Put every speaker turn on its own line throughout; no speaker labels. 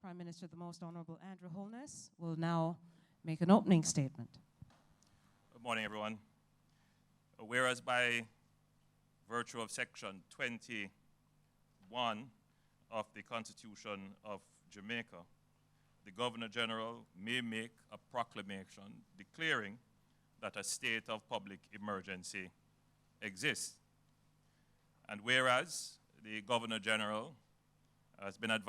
Prime Minister, the Most Honorable Andrew Holness, will now make an opening statement.
Good morning, everyone. Whereas by virtue of Section 21 of the Constitution of Jamaica, the Governor General may make a proclamation declaring that a state of public emergency exists. And whereas the Governor General has been advised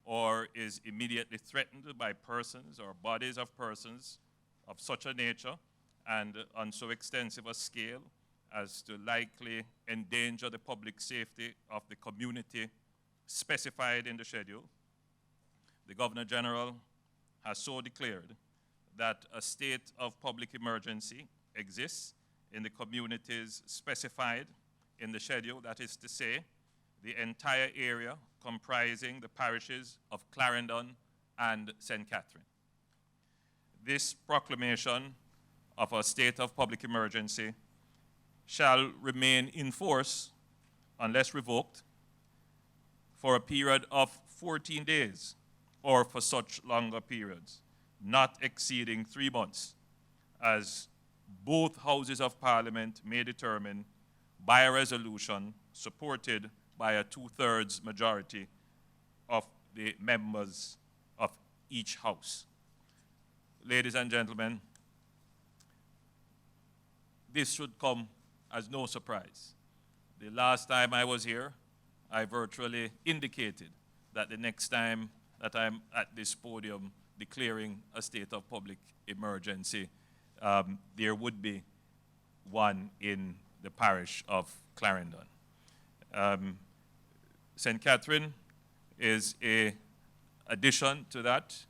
or is immediately threatened by persons or bodies of persons of such a nature and on so extensive a scale as to likely endanger the public safety of the community specified in the schedule, the Governor General has so declared that a state of public emergency exists in the communities specified in the schedule, that is to say, the entire area comprising the parishes of Clarendon and St. Catherine. This proclamation of a state of public emergency shall remain in force unless revoked for a period of 14 days or for such longer periods, not exceeding 3 months, as both Houses of Parliament may determine by a resolution supported by a 2/3 majority of the members of each House. Ladies and gentlemen, this should come as no surprise. The last time I was here, I virtually indicated that the next time that I'm at this podium declaring a state of public emergency, there would be one in the parish of Clarendon. St. Catherine is an addition to that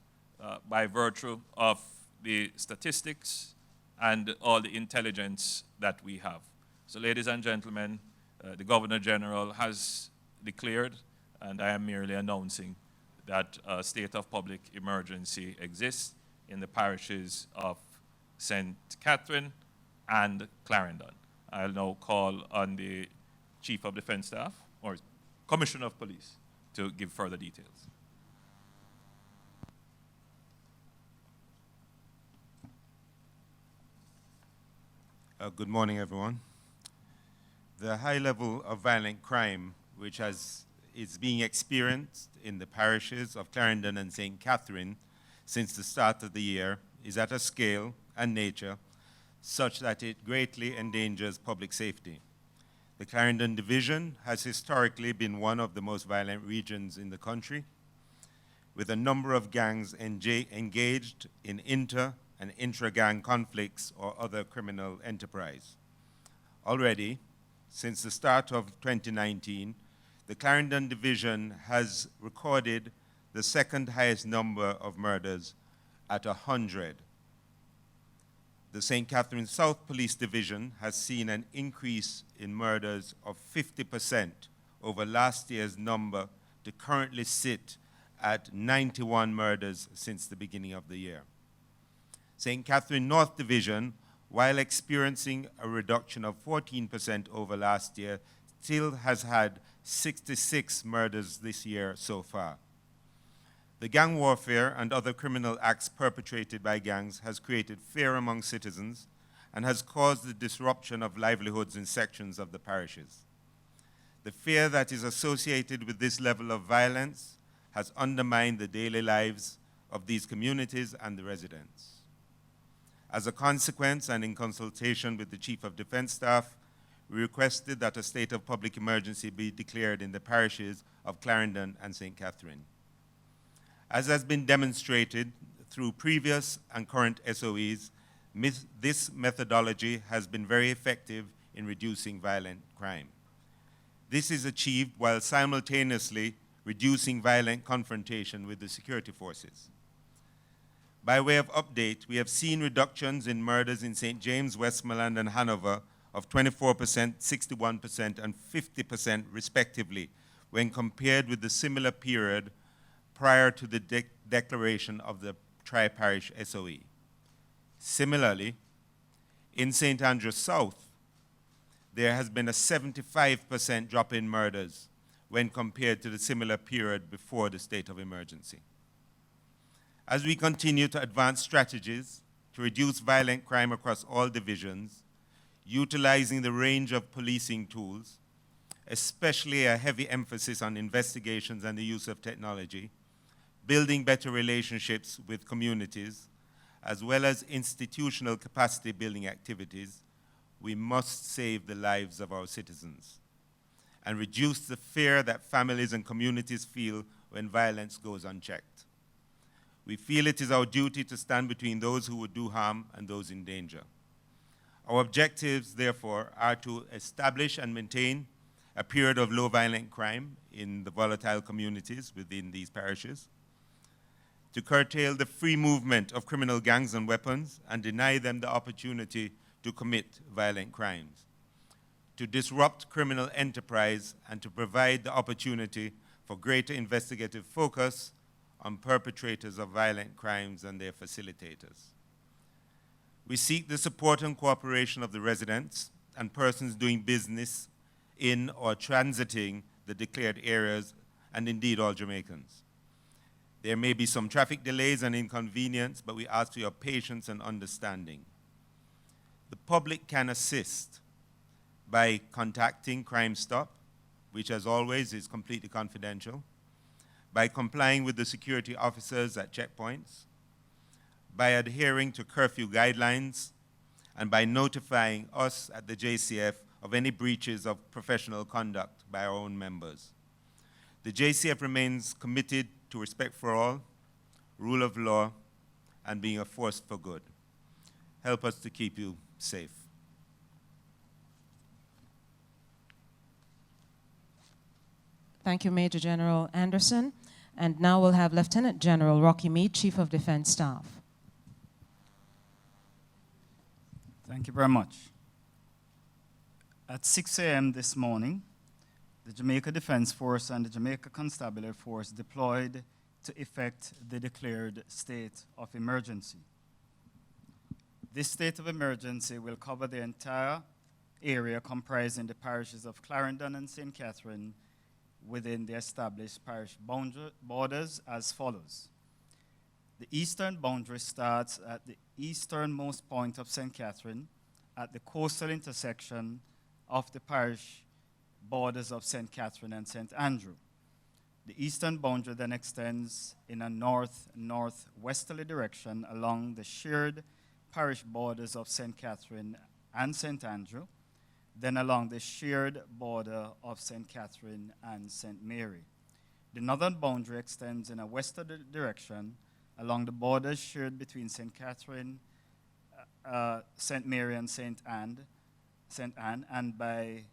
by virtue of the statistics and all the intelligence that we have. So, ladies and gentlemen, the Governor General has declared, and I am merely announcing, that a state of public emergency exists in the parishes of St. Catherine and Clarendon. I'll now call on the Chief of Defense Staff, or Commissioner of Police, to give further details.
Good morning, everyone. The high level of violent crime which is being experienced in the parishes of Clarendon and St. Catherine since the start of the year is at a scale and nature such that it greatly endangers public safety. The Clarendon Division has historically been one of the most violent regions in the country, with a number of gangs engaged in inter- and intra-gang conflicts or other criminal enterprise. Already, since the start of 2019, the Clarendon Division has recorded the second highest number of murders at 100. The St. Catherine South Police Division has seen an increase in murders of 50% over last year's number to currently sit at 91 murders since the beginning of the year. St. Catherine North Division, while experiencing a reduction of 14% over last year, still has had 66 murders this year so far. The gang warfare and other criminal acts perpetrated by gangs has created fear among citizens and has caused the disruption of livelihoods in sections of the parishes. The fear that is associated with this level of violence has undermined the daily lives of these communities and the residents. As a consequence, and in consultation with the Chief of Defense Staff, we requested that a state of public emergency be declared in the parishes of Clarendon and St. Catherine. As has been demonstrated through previous and current SOEs, this methodology has been very effective in reducing violent crime. This is achieved while simultaneously reducing violent confrontation with the security forces. By way of update, we have seen reductions in murders in St. James, Westmoreland, and Hanover of 24%, 61%, and 50% respectively when compared with the similar period prior to the declaration of the tri-parish SOE. Similarly, in St. Andrews South, there has been a 75% drop in murders when compared to the similar period before the state of emergency. As we continue to advance strategies to reduce violent crime across all divisions, utilizing the range of policing tools, especially a heavy emphasis on investigations and the use of technology, building better relationships with communities, as well as institutional capacity building activities, we must save the lives of our citizens and reduce the fear that families and communities feel when violence goes unchecked. We feel it is our duty to stand between those who would do harm and those in danger. Our objectives, therefore, are to establish and maintain a period of low violent crime in the volatile communities within these parishes, to curtail the free movement of criminal gangs and weapons and deny them the opportunity to commit violent crimes, to disrupt criminal enterprise and to provide the opportunity for greater investigative focus on perpetrators of violent crimes and their facilitators. We seek the support and cooperation of the residents and persons doing business in or transiting the declared areas, and indeed all Jamaicans. There may be some traffic delays and inconvenience, but we ask for your patience and understanding. The public can assist by contacting Crime Stop, which as always is completely confidential, by complying with the security officers at checkpoints, by adhering to curfew guidelines, and by notifying us at the JCF of any breaches of professional conduct by our own members. The JCF remains committed to respect for all, rule of law, and being a force for good. Help us to keep you safe.
Thank you, Major General Anderson. And now we'll have Lieutenant General Rocky Mead, Chief of Defense Staff.
Thank you very much. At 6 a.m. this morning, the Jamaica Defense Force and the Jamaica Constabulary Force deployed to effect the declared state of emergency. This state of emergency will cover the entire area comprising the parishes of Clarendon and St. Catherine within the established parish borders as follows. The eastern boundary starts at the easternmost point of St. Catherine at the coastal intersection of the parish borders of St. Catherine and St. Andrew. The eastern boundary then extends in a north-northwesterly direction along the shared parish borders of St. Catherine and St. Andrew, then along the shared border of St. Catherine and St. Mary. The northern boundary extends in a westerly direction along the borders shared between St. Catherine, St. Mary and St. Anne, and by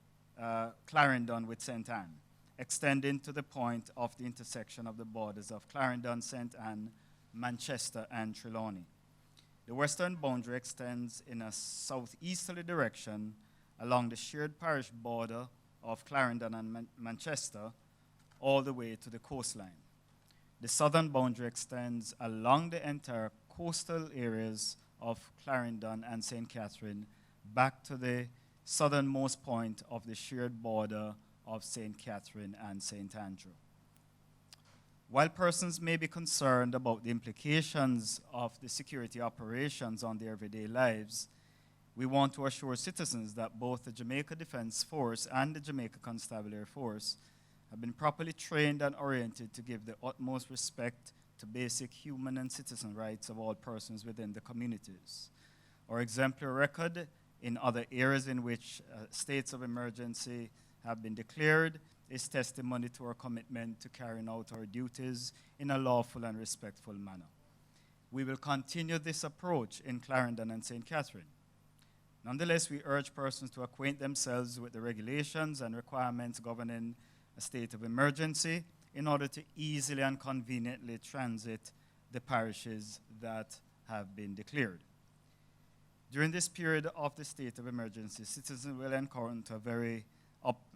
Clarendon with St. Anne, extending to the point of the intersection of the borders of Clarendon, St. Anne, Manchester, and Trelawney. The western boundary extends in a southeasterly direction along the shared parish border of Clarendon and Manchester all the way to the coastline. The southern boundary extends along the entire coastal areas of Clarendon and St. Catherine back to the southernmost point of the shared border of St. Catherine and St. Andrew. While persons may be concerned about the implications of the security operations on their everyday lives, we want to assure citizens that both the Jamaica Defense Force and the Jamaica Constabulary Force have been properly trained and oriented to give the utmost respect to basic human and citizen rights of all persons within the communities. Our exemplary record in other areas in which states of emergency have been declared is testimony to our commitment to carrying out our duties in a lawful and respectful manner. We will continue this approach in Clarendon and St. Catherine. Nonetheless, we urge persons to acquaint themselves with the regulations and requirements governing a state of emergency in order to easily and conveniently transit the parishes that have been declared. During this period of the state of emergency, citizens will encounter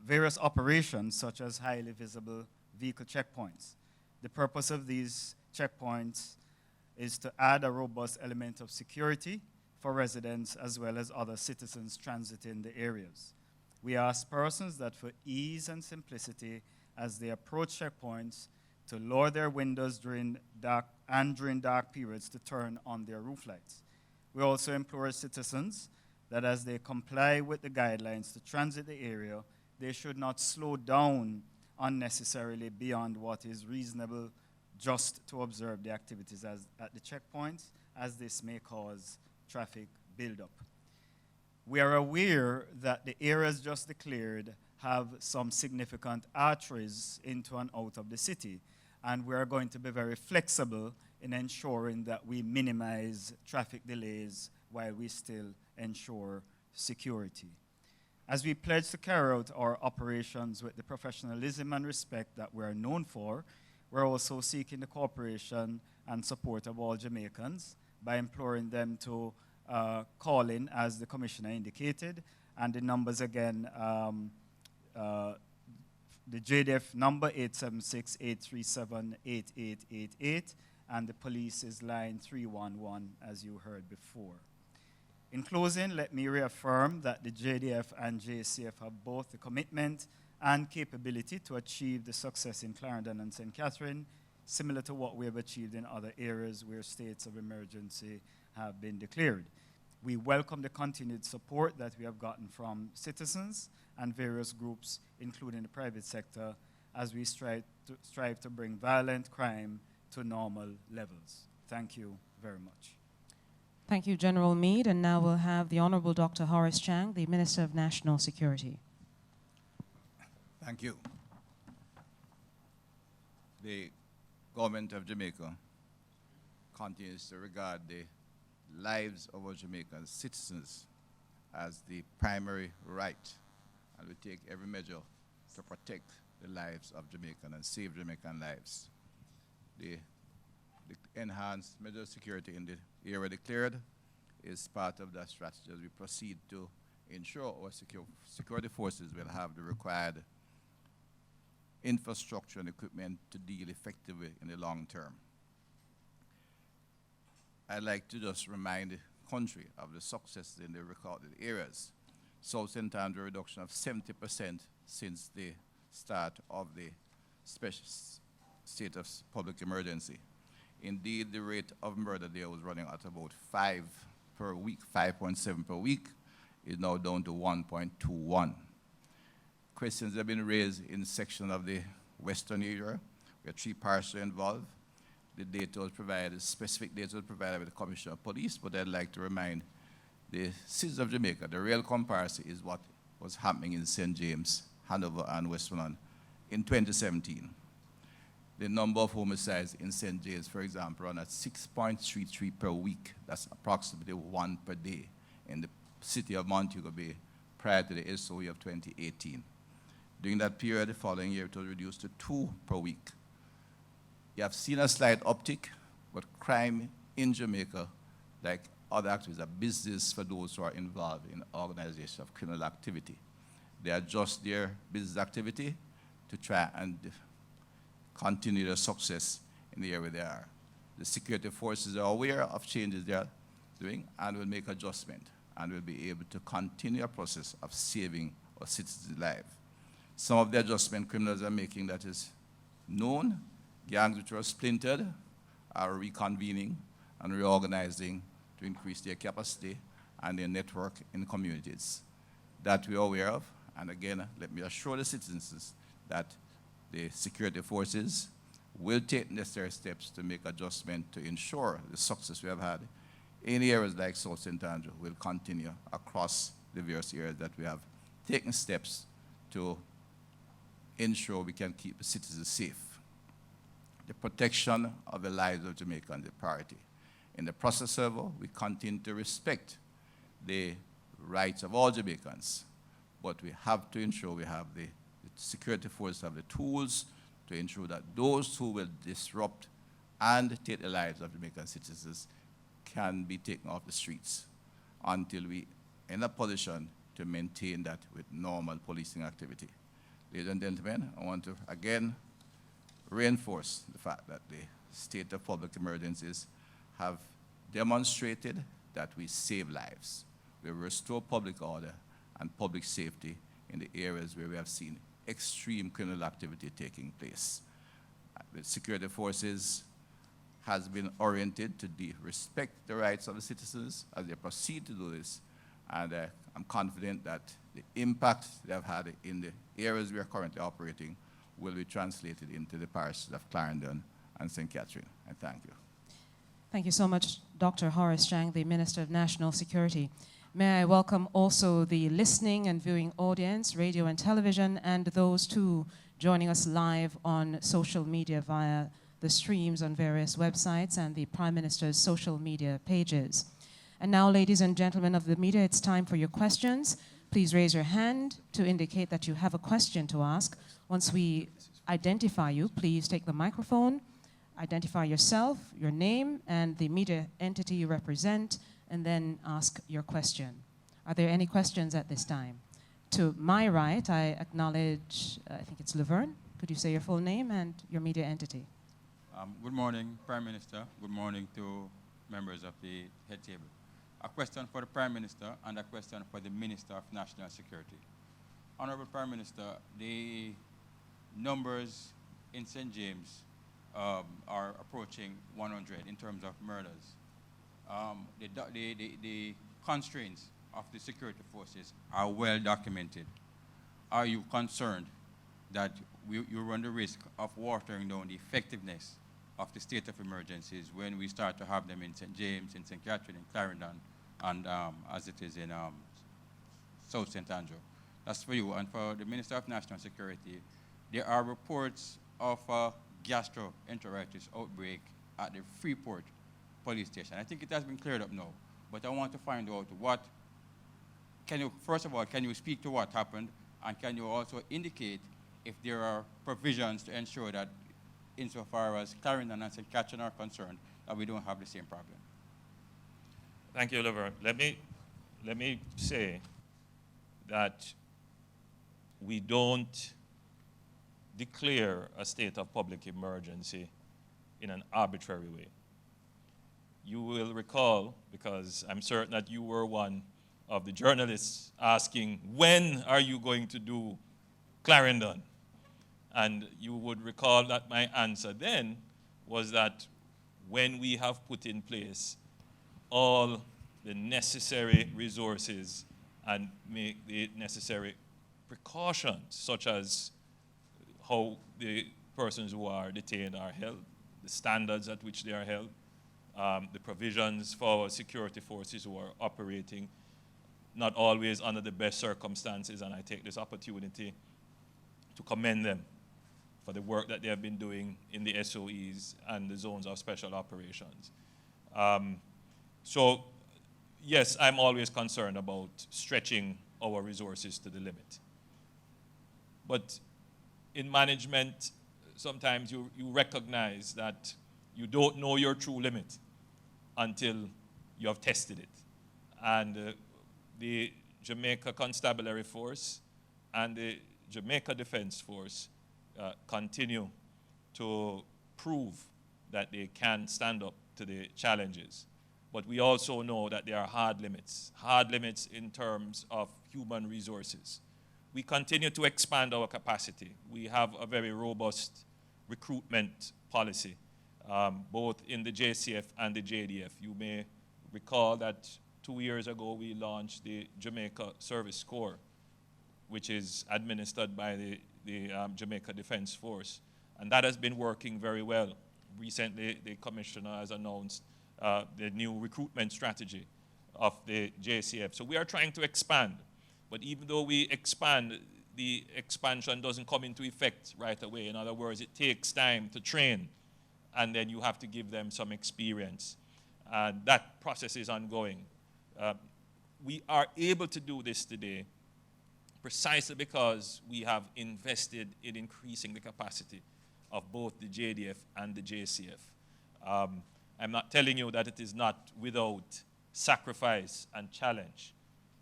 various operations such as highly visible vehicle checkpoints. The purpose of these checkpoints is to add a robust element of security for residents as well as other citizens transiting the areas. We ask persons that for ease and simplicity as they approach checkpoints to lower their windows during dark periods to turn on their roof lights. We also implore citizens that as they comply with the guidelines to transit the area, they should not slow down unnecessarily beyond what is reasonable just to observe the activities at the checkpoints, as this may cause traffic buildup. We are aware that the areas just declared have some significant arteries into and out of the city, and we are going to be very flexible in ensuring that we minimize traffic delays while we still ensure security. As we pledge to carry out our operations with the professionalism and respect that we are known for, we're also seeking the cooperation and support of all Jamaicans by imploring them to call in, as the Commissioner indicated, and the numbers again, the JDF number 876-837-8888, and the police is line 311, as you heard before. In closing, let me reaffirm that the JDF and JCF have both the commitment and capability to achieve the success in Clarendon and St. Catherine, similar to what we have achieved in other areas where states of emergency have been declared. We welcome the continued support that we have gotten from citizens and various groups, including the private sector, as we strive to bring violent crime to normal levels. Thank you very much.
Thank you, General Meade. And now we'll have the Honorable Dr. Horace Chang, the Minister of National Security.
Thank you. The government of Jamaica continues to regard the lives of our Jamaican citizens as the primary right, and we take every measure to protect the lives of Jamaican and save Jamaican lives. The enhanced measure of security in the area declared is part of that strategy as we proceed to ensure our security forces will have the required infrastructure and equipment to deal effectively in the long term. I'd like to just remind the country of the successes in the recorded areas. South St. Andrew reduction of 70% since the start of the special state of public emergency. Indeed, the rate of murder there was running at about 5 per week, 5.7 per week, is now down to 1.21. Questions have been raised in the section of the western area, where 3 parishes are involved. The data was provided, specific data was provided by the Commissioner of Police, but I'd like to remind the citizens of Jamaica, the real comparison is what was happening in St. James, Hanover, and Westmoreland in 2017. The number of homicides in St. James, for example, run at 6.33 per week. That's approximately 1 per day in the city of Montego Bay prior to the SOE of 2018. During that period, the following year, it was reduced to 2 per week. You have seen a slight uptick, but crime in Jamaica, like other activities, are business for those who are involved in organization of criminal activity. They adjust their business activity to try and continue their success in the area they are. The security forces are aware of changes they are doing and will make adjustment and will be able to continue a process of saving our citizens' lives. Some of the adjustment criminals are making that is known. Gangs which were splintered are reconvening and reorganizing to increase their capacity and their network in communities. That we are aware of, and again, let me assure the citizens that the security forces will take necessary steps to make adjustment to ensure the success we have had in areas like South St. Andrew will continue across the various areas that we have taken steps to ensure we can keep the citizens safe. The protection of the lives of Jamaicans is a priority. In the process, however, we continue to respect the rights of all Jamaicans, but we have to ensure we have the security forces have the tools to ensure that those who will disrupt and take the lives of Jamaican citizens can be taken off the streets until we are in a position to maintain that with normal policing activity. Ladies and gentlemen, I want to again reinforce the fact that the state of public emergencies have demonstrated that we save lives. We restore public order and public safety in the areas where we have seen extreme criminal activity taking place. The security forces has been oriented to respect the rights of the citizens as they proceed to do this, and I'm confident that the impact they have had in the areas we are currently operating will be translated into the parishes of Clarendon and St. Catherine. And thank you.
Thank you so much, Dr. Horace Chang, the Minister of National Security. May I welcome also the listening and viewing audience, radio and television, and those too joining us live on social media via the streams on various websites and the Prime Minister's social media pages. And now, ladies and gentlemen of the media, it's time for your questions. Please raise your hand to indicate that you have a question to ask. Once we identify you, please take the microphone, identify yourself, your name, and the media entity you represent, and then ask your question. Are there any questions at this time? To my right, I acknowledge, I think it's Laverne. Could you say your full name and your media entity?
Good morning, Prime Minister. Good morning to members of the head table. A question for the Prime Minister and a question for the Minister of National Security. Honorable Prime Minister, the numbers in St. James are approaching 100 in terms of murders. The constraints of the security forces are well documented. Are you concerned that you run the risk of watering down the effectiveness of the state of emergencies when we start to have them in St. James, in St. Catherine, in Clarendon, and as it is in South St. Andrew? That's for you. And for the Minister of National Security, there are reports of a gastroenteritis outbreak at the Freeport police station. I think it has been cleared up now, but I want to find out first of all, can you speak to what happened, and can you also indicate if there are provisions to ensure that insofar as Clarendon and St. Catherine are concerned, that we don't have the same problem?
Thank you, Laverne. Let me say that we don't declare a state of public emergency in an arbitrary way. You will recall, because I'm certain that you were one of the journalists asking, when are you going to do Clarendon? And you would recall that my answer then was that when we have put in place all the necessary resources and make the necessary precautions, such as how the persons who are detained are held, the standards at which they are held, the provisions for security forces who are operating, not always under the best circumstances, and I take this opportunity to commend them for the work that they have been doing in the SOEs and the zones of special operations. So, yes, I'm always concerned about stretching our resources to the limit. But in management, sometimes you recognize that you don't know your true limit until you have tested it. And the Jamaica Constabulary Force and the Jamaica Defense Force continue to prove that they can stand up to the challenges. But we also know that there are hard limits in terms of human resources. We continue to expand our capacity. We have a very robust recruitment policy, both in the JCF and the JDF. You may recall that 2 years ago we launched the Jamaica Service Corps, which is administered by the Jamaica Defense Force. And that has been working very well. Recently, the Commissioner has announced the new recruitment strategy of the JCF. So we are trying to expand. But even though we expand, the expansion doesn't come into effect right away. In other words, it takes time to train, and then you have to give them some experience. That process is ongoing. We are able to do this today precisely because we have invested in increasing the capacity of both the JDF and the JCF. I'm not telling you that it is not without sacrifice and challenge,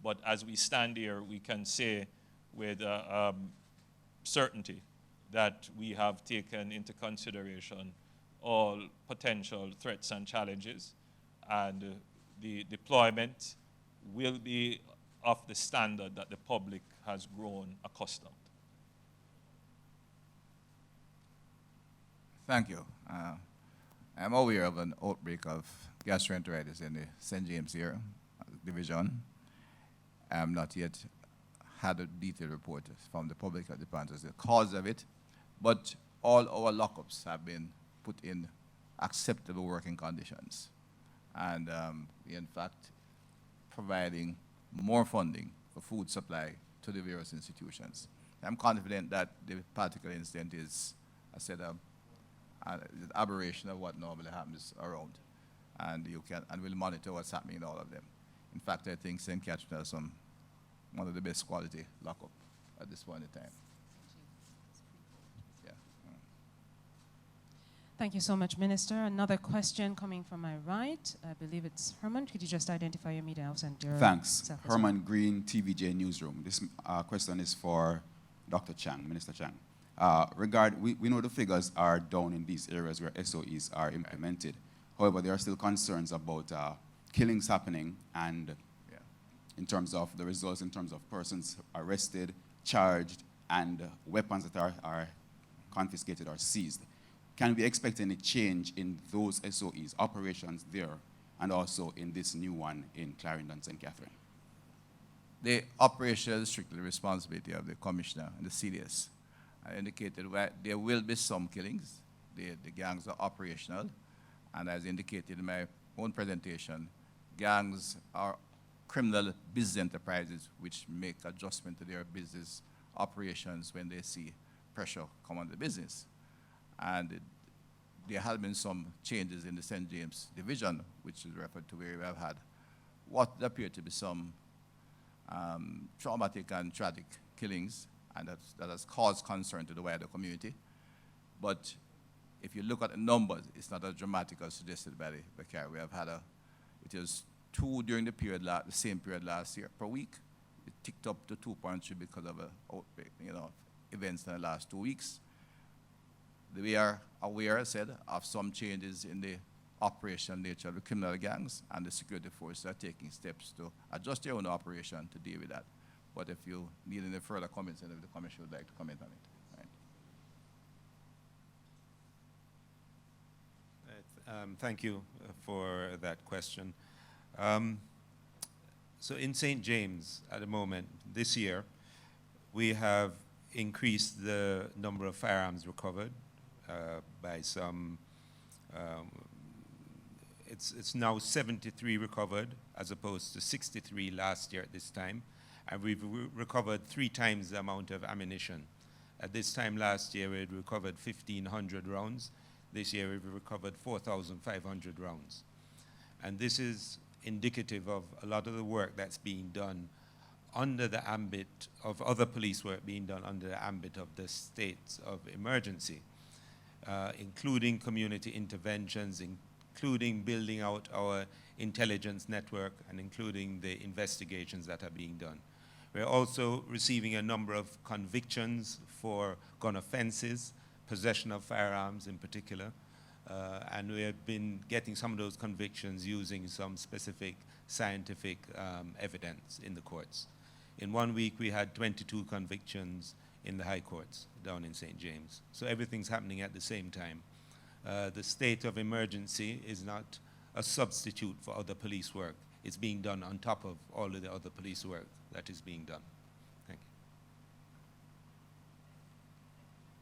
but as we stand here, we can say with certainty that we have taken into consideration all potential threats and challenges, and the deployment will be of the standard that the public has grown accustomed.
Thank you. I'm aware of an outbreak of gastroenteritis in the St. James here, division. I have not yet had a detailed report from the public department as the cause of it, but all our lockups have been put in acceptable working conditions. And in fact, providing more funding for food supply to the various institutions. I'm confident that the particular incident is, I said, an aberration of what normally happens around. And we'll monitor what's happening in all of them. In fact, I think St. Catherine has one of the best quality lockup at this point in time. Yeah.
Thank you so much, Minister. Another question coming from my right. I believe it's Herman. Could you just identify your media house and your
Thanks.
self as well?
Herman Green, TVJ Newsroom. This question is for Dr. Chang, Minister Chang. We know the figures are down in these areas where SOEs are implemented. However, there are still concerns about killings happening and in terms of the results, in terms of persons arrested, charged, and weapons that are confiscated or seized. Can we expect any change in those SOEs, operations there, and also in this new one in Clarendon, St. Catherine?
The operation is strictly the responsibility of the Commissioner and the CDS. I indicated there will be some killings. The gangs are operational. And as indicated in my own presentation, gangs are criminal business enterprises which make adjustment to their business operations when they see pressure come on the business. And there have been some changes in the St. James division, which is referred to where we have had what appear to be some traumatic and tragic killings, and that has caused concern to the wider community. But if you look at the numbers, it's not as dramatic as suggested by the CAR. We have had it was 2 during the same period last year per week. It ticked up to 2.3 because of outbreak, events in the last 2 weeks. We are aware, I said, of some changes in the operational nature of the criminal gangs, and the security forces are taking steps to adjust their own operation to deal with that. But if you need any further comments, and if the Commission would like to comment on it.
Thank you for that question. So in St. James, at the moment, this year, we have increased the number of firearms recovered by some, it's now 73 recovered as opposed to 63 last year at this time. And we've recovered 3 times the amount of ammunition. At this time last year, we had recovered 1,500 rounds. This year, we've recovered 4,500 rounds. And this is indicative of a lot of the work that's being done under the ambit of other police work being done under the ambit of the states of emergency, including community interventions, including building out our intelligence network, and including the investigations that are being done. We're also receiving a number of convictions for gun offenses, possession of firearms in particular, and we have been getting some of those convictions using some specific scientific evidence in the courts. In 1 week, we had 22 convictions in the high courts down in St. James. So everything's happening at the same time. The state of emergency is not a substitute for other police work. It's being done on top of all of the other police work that is being done. Thank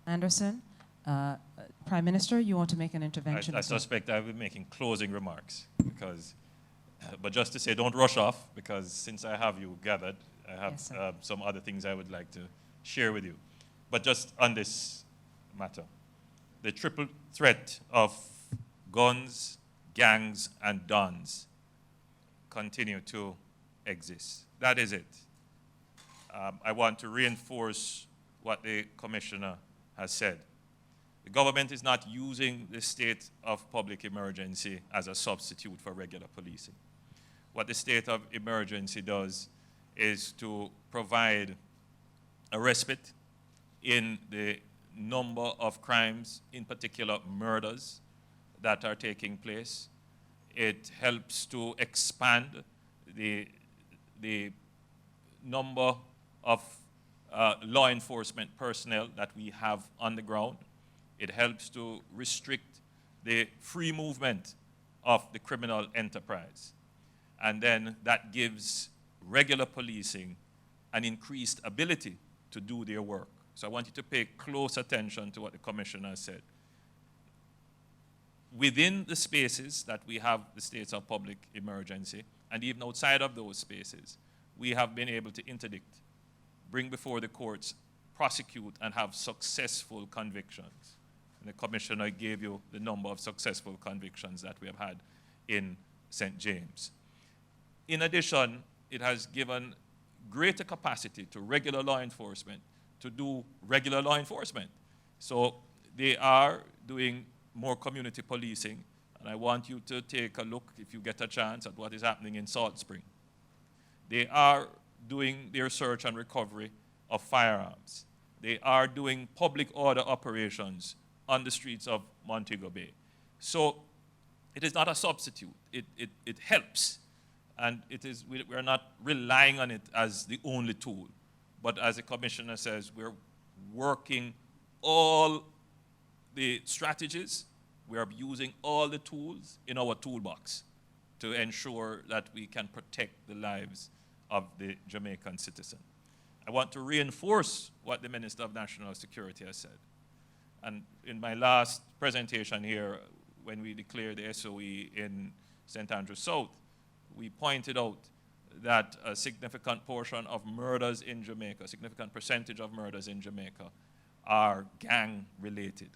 you.
Anderson, Prime Minister, you want to make an intervention?
I suspect I will be making closing remarks, because, but just to say, don't rush off, because since I have you gathered, I have some other things I would like to share with you. But just on this matter, the triple threat of guns, gangs, and dons continue to exist. That is it. I want to reinforce what the Commissioner has said. The government is not using the state of public emergency as a substitute for regular policing. What the state of emergency does is to provide a respite in the number of crimes, in particular murders, that are taking place. It helps to expand the number of law enforcement personnel that we have on the ground. It helps to restrict the free movement of the criminal enterprise. And then that gives regular policing an increased ability to do their work. So I want you to pay close attention to what the Commissioner said. Within the spaces that we have the states of public emergency, and even outside of those spaces, we have been able to interdict, bring before the courts, prosecute, and have successful convictions. And the Commissioner gave you the number of successful convictions that we have had in St. James. In addition, it has given greater capacity to regular law enforcement to do regular law enforcement. So they are doing more community policing, and I want you to take a look, if you get a chance, at what is happening in Salt Spring. They are doing their search and recovery of firearms. They are doing public order operations on the streets of Montego Bay. So it is not a substitute. It helps. And we're not relying on it as the only tool. But as the Commissioner says, we're working all the strategies. We are using all the tools in our toolbox to ensure that we can protect the lives of the Jamaican citizen. I want to reinforce what the Minister of National Security has said. And in my last presentation here, when we declared the SOE in St. Andrews South, we pointed out that a significant portion of murders in Jamaica, a significant percentage of murders in Jamaica, are gang-related.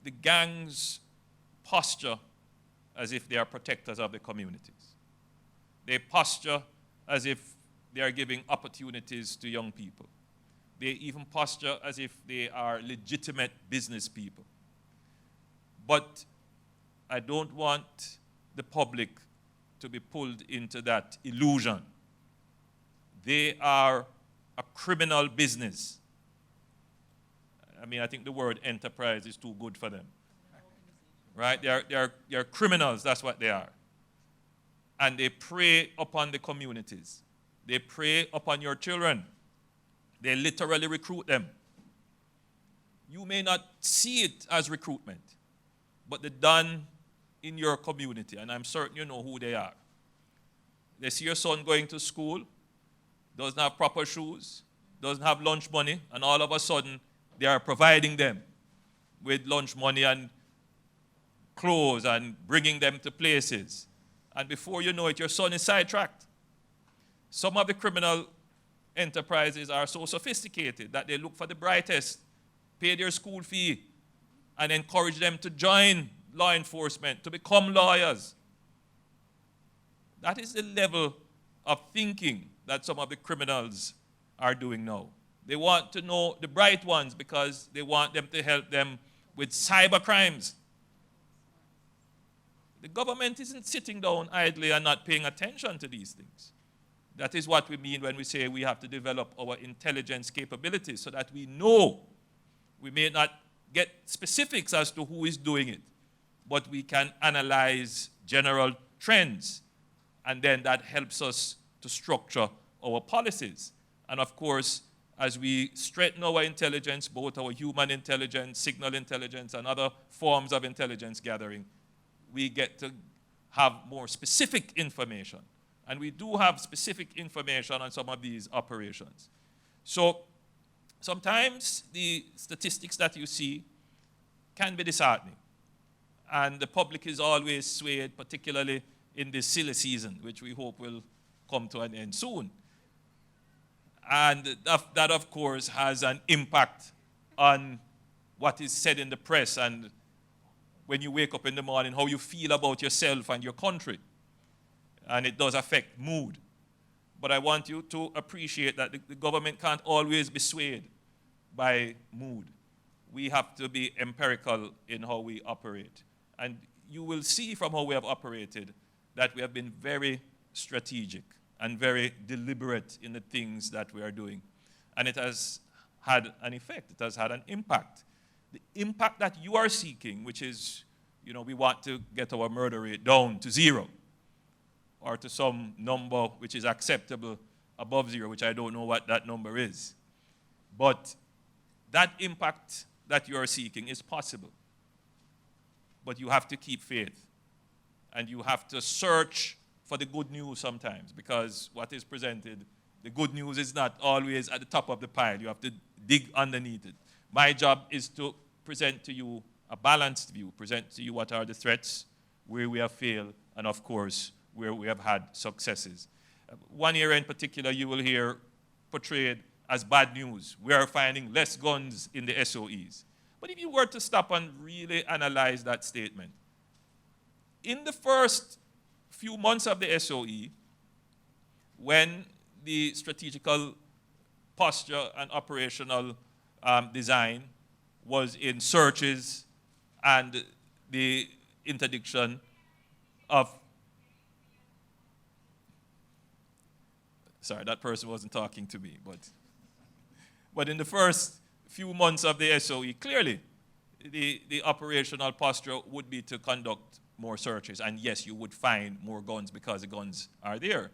The gangs posture as if they are protectors of the communities. They posture as if they are giving opportunities to young people. They even posture as if they are legitimate business people. But I don't want the public to be pulled into that illusion. They are a criminal business. I mean, I think the word enterprise is too good for them. Right? They are criminals, that's what they are. And they prey upon the communities. They prey upon your children. They literally recruit them. You may not see it as recruitment, but they're done in your community, and I'm certain you know who they are. They see your son going to school, doesn't have proper shoes, doesn't have lunch money, and all of a sudden they are providing them with lunch money and clothes and bringing them to places. And before you know it, your son is sidetracked. Some of the criminal enterprises are so sophisticated that they look for the brightest, pay their school fee, and encourage them to join law enforcement, to become lawyers. That is the level of thinking that some of the criminals are doing now. They want to know the bright ones because they want them to help them with cyber crimes. The government isn't sitting down idly and not paying attention to these things. That is what we mean when we say we have to develop our intelligence capabilities so that we know. We may not get specifics as to who is doing it, but we can analyze general trends, and then that helps us to structure our policies. And of course, as we strengthen our intelligence, both our human intelligence, signal intelligence, and other forms of intelligence gathering, we get to have more specific information. And we do have specific information on some of these operations. So sometimes the statistics that you see can be disheartening. And the public is always swayed, particularly in this silly season, which we hope will come to an end soon. And that, of course, has an impact on what is said in the press and when you wake up in the morning, how you feel about yourself and your country. And it does affect mood. But I want you to appreciate that the government can't always be swayed by mood. We have to be empirical in how we operate. And you will see from how we have operated that we have been very strategic and very deliberate in the things that we are doing. And it has had an effect. It has had an impact. The impact that you are seeking, which is, we want to get our murder rate down to 0. or to some number which is acceptable above 0, which I don't know what that number is. But that impact that you are seeking is possible. But you have to keep faith. And you have to search for the good news sometimes, because what is presented, the good news is not always at the top of the pile. You have to dig underneath it. My job is to present to you a balanced view, present to you what are the threats, where we have failed, and of course, where we have had successes. One area in particular you will hear portrayed as bad news. We are finding less guns in the SOEs. But if you were to stop and really analyze that statement, in the first few months of the SOE, when the strategical posture and operational design was in searches and the interdiction of, sorry, that person wasn't talking to me, but in the first few months of the SOE, clearly the operational posture would be to conduct more searches. And yes, you would find more guns because the guns are there.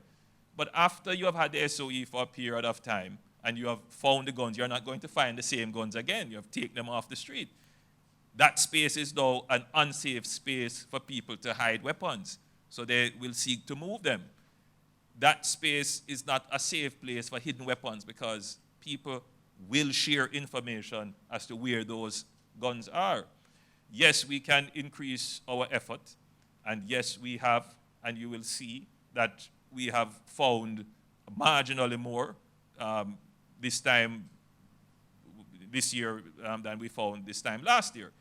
But after you have had the SOE for a period of time and you have found the guns, you're not going to find the same guns again. You have taken them off the street. That space is now an unsafe space for people to hide weapons. So they will seek to move them. That space is not a safe place for hidden weapons because people will share information as to where those guns are. Yes, we can increase our effort, and yes, we have, and you will see that we have found marginally more this year than we found this time last year.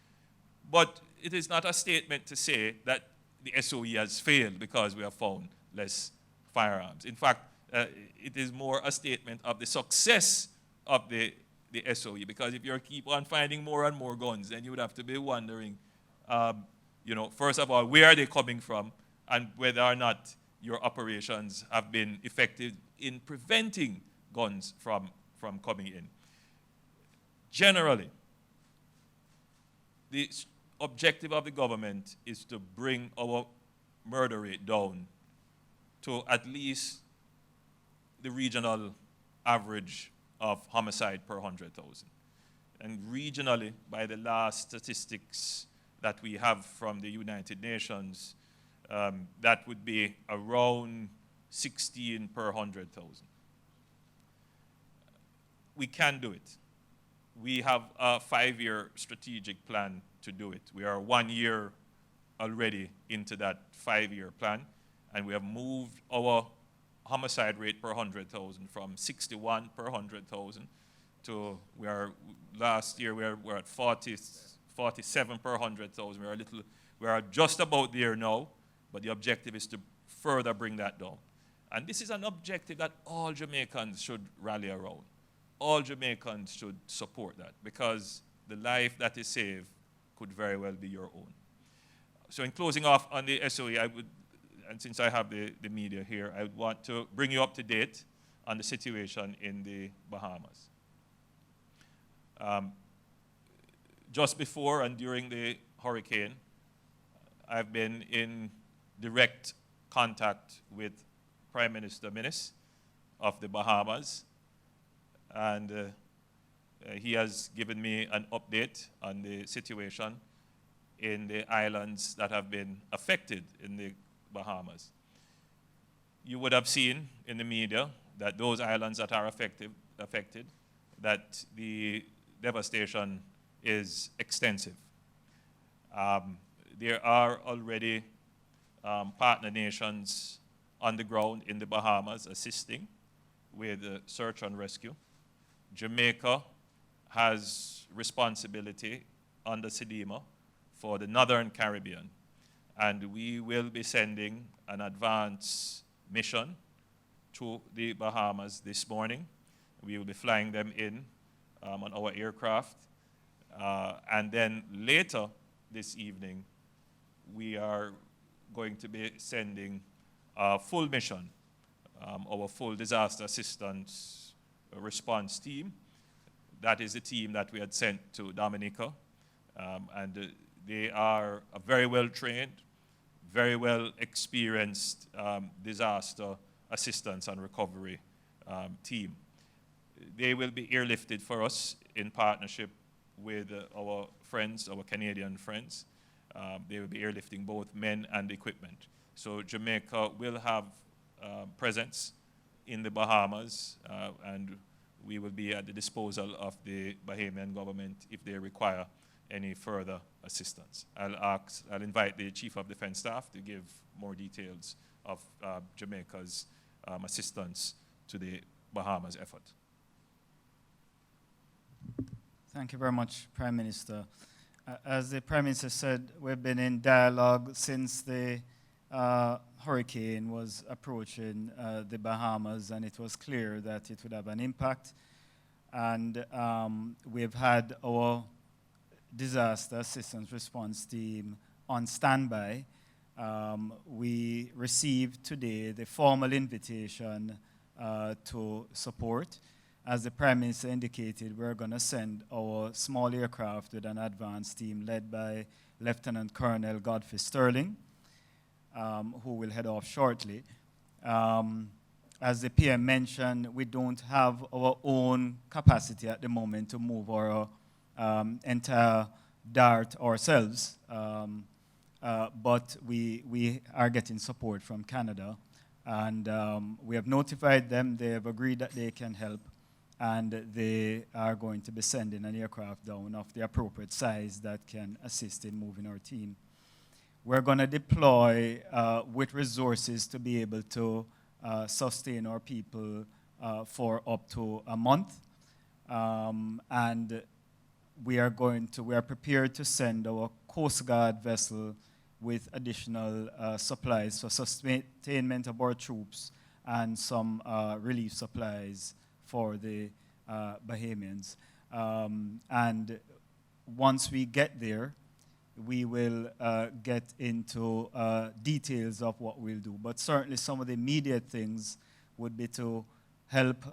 But it is not a statement to say that the SOE has failed because we have found less firearms. In fact, it is more a statement of the success of the SOE, because if you keep on finding more and more guns, then you would have to be wondering, first of all, where are they coming from, and whether or not your operations have been effective in preventing guns from coming in. Generally, the objective of the government is to bring our murder rate down to at least the regional average of homicide per 100,000. And regionally, by the last statistics that we have from the United Nations, that would be around 16 per 100,000. We can do it. We have a 5-year strategic plan to do it. We are 1 year already into that 5-year plan, and we have moved our homicide rate per 100,000 from 61 per 100,000 to last year we're at 47 per 100,000. We are just about there now, but the objective is to further bring that down. And this is an objective that all Jamaicans should rally around. All Jamaicans should support that, because the life that is saved could very well be your own. So in closing off on the SOE, and since I have the media here, I would want to bring you up to date on the situation in the Bahamas. Just before and during the hurricane, I've been in direct contact with Prime Minister Minis of the Bahamas, and he has given me an update on the situation in the islands that have been affected in the Bahamas. You would have seen in the media that those islands that are affected, that the devastation is extensive. There are already partner nations on the ground in the Bahamas assisting with search and rescue. Jamaica has responsibility under CDEMA for the Northern Caribbean, and we will be sending an advance mission to the Bahamas this morning. We will be flying them in on our aircraft. And then later this evening, we are going to be sending a full mission, our full disaster assistance response team. That is the team that we had sent to Dominica. And they are very well trained, very well experienced disaster assistance and recovery team. They will be airlifted for us in partnership with our friends, our Canadian friends. They will be airlifting both men and equipment. So Jamaica will have presence in the Bahamas, and we will be at the disposal of the Bahamian government if they require any further assistance. I'll invite the Chief of Defense Staff to give more details of Jamaica's assistance to the Bahamas effort.
Thank you very much, Prime Minister. As the Prime Minister said, we've been in dialogue since the hurricane was approaching the Bahamas, and it was clear that it would have an impact. And we've had our disaster assistance response team on standby. We received today the formal invitation to support. As the Prime Minister indicated, we're going to send our small aircraft with an advanced team led by Lieutenant Colonel Godfrey Sterling, who will head off shortly. As the PM mentioned, we don't have our own capacity at the moment to move our entire DART ourselves, but we are getting support from Canada. And we have notified them, they have agreed that they can help, and they are going to be sending an aircraft down of the appropriate size that can assist in moving our team. We're going to deploy with resources to be able to sustain our people for up to a month. And we are prepared to send our Coast Guard vessel with additional supplies for sustainment of our troops and some relief supplies for the Bahamians. And once we get there, we will get into details of what we'll do. But certainly some of the immediate things would be to help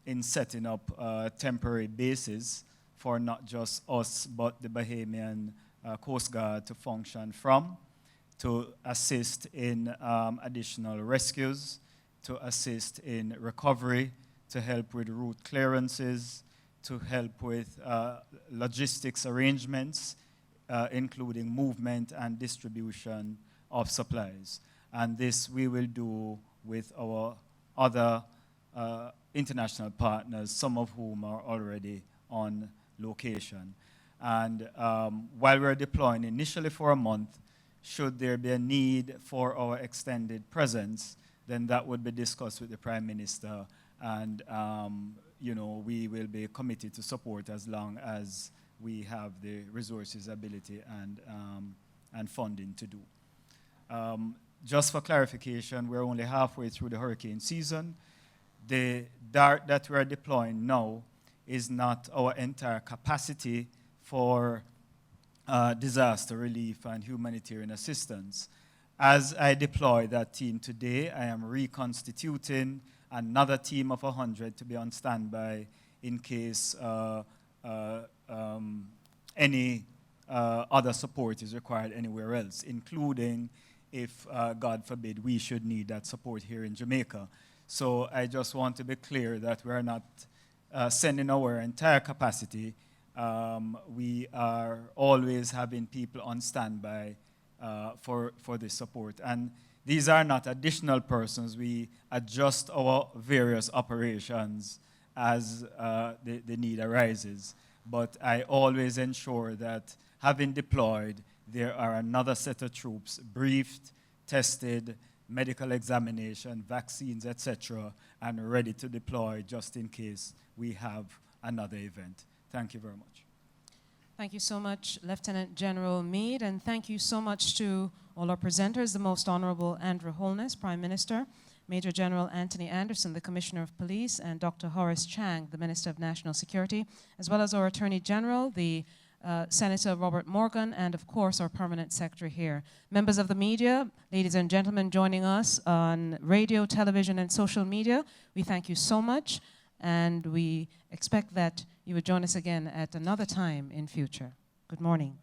in setting up temporary bases for not just us, but the Bahamian Coast Guard to function from, to assist in additional rescues, to assist in recovery, to help with route clearances, to help with logistics arrangements, including movement and distribution of supplies. And this we will do with our other international partners, some of whom are already on location. And while we're deploying initially for a month, should there be a need for our extended presence, then that would be discussed with the Prime Minister, and we will be committed to support as long as we have the resources, ability, and funding to do. Just for clarification, we're only halfway through the hurricane season. The DART that we're deploying now is not our entire capacity for disaster relief and humanitarian assistance. As I deploy that team today, I am reconstituting another team of 100 to be on standby in case any other support is required anywhere else, including if, God forbid, we should need that support here in Jamaica. So I just want to be clear that we're not sending our entire capacity. We are always having people on standby for this support. And these are not additional persons. We adjust our various operations as the need arises. But I always ensure that having deployed, there are another set of troops briefed, tested, medical examination, vaccines, etc., and ready to deploy just in case we have another event. Thank you very much.
Thank you so much, Lieutenant General Meade, and thank you so much to all our presenters, the Most Honorable Andrew Holness, Prime Minister, Major General Anthony Anderson, the Commissioner of Police, and Dr. Horace Chang, the Minister of National Security, as well as our Attorney General, the Senator Robert Morgan, and of course our Permanent Secretary here. Members of the media, ladies and gentlemen joining us on radio, television, and social media, we thank you so much, and we expect that you would join us again at another time in future. Good morning.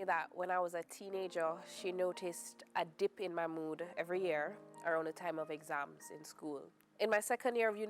That when I was a teenager, she noticed a dip in my mood every year around the time of exams in school. In my second year of